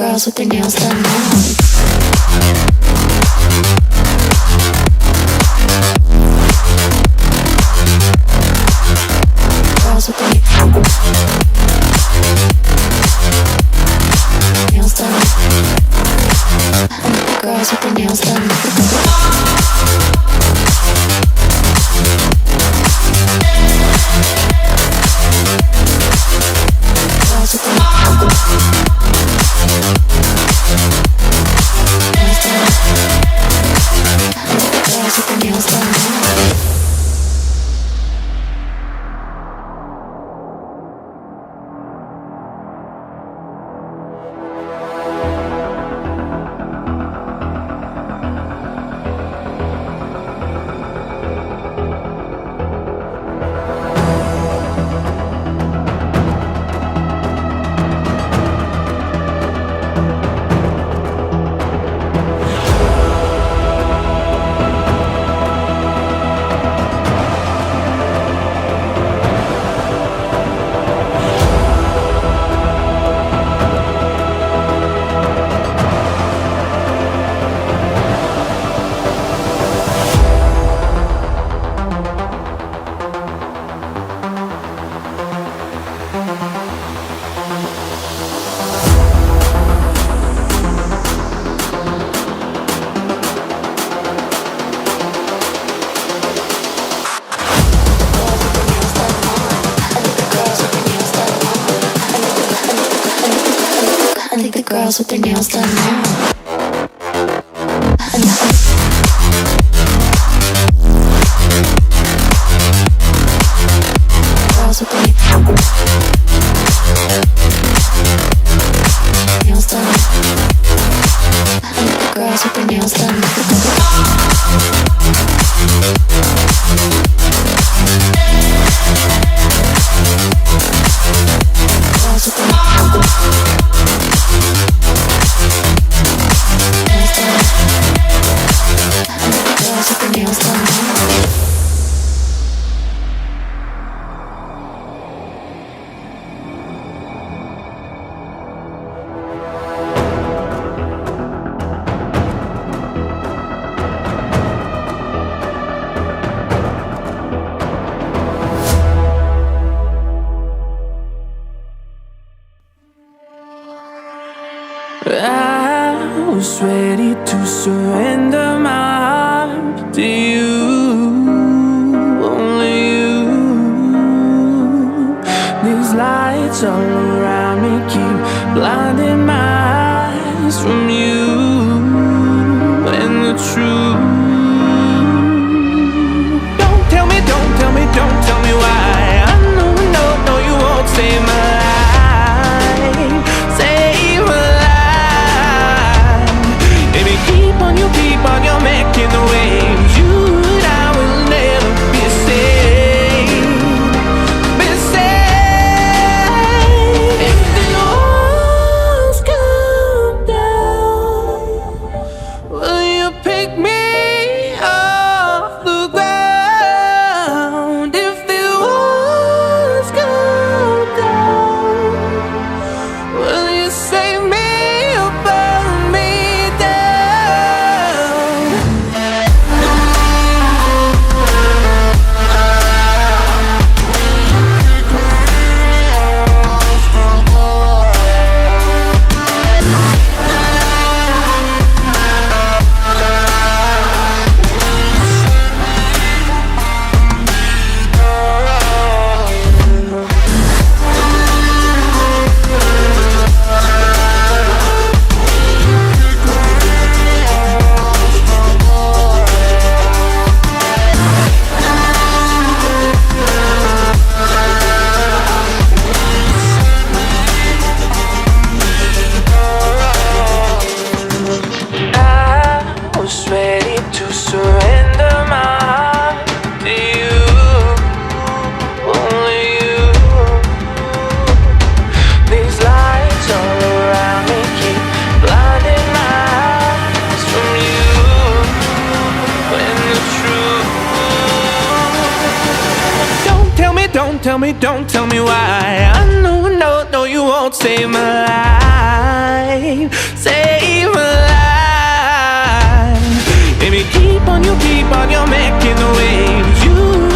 girls with their nails done now. Girls with their nails done. Girls with their nails done. Girls with their nails done. Girls with their nails done now. Girls with their nails done. Girls with their nails done. Girls with their nails done. I was ready to surrender my heart to you, only you. These lights all around me keep blinding my eyes from you and the truth. Don't tell me, don't tell me, don't tell me why. I know, no, you won't save my life. Save my life. You keep on, you're making the waves. You and I will never be safe. Be safe. If the walls come down, will you pick me tell me, don't tell me why. I know, no, no, you won't save my life. Save my life. Baby, keep on, you keep on, you're making the waves. You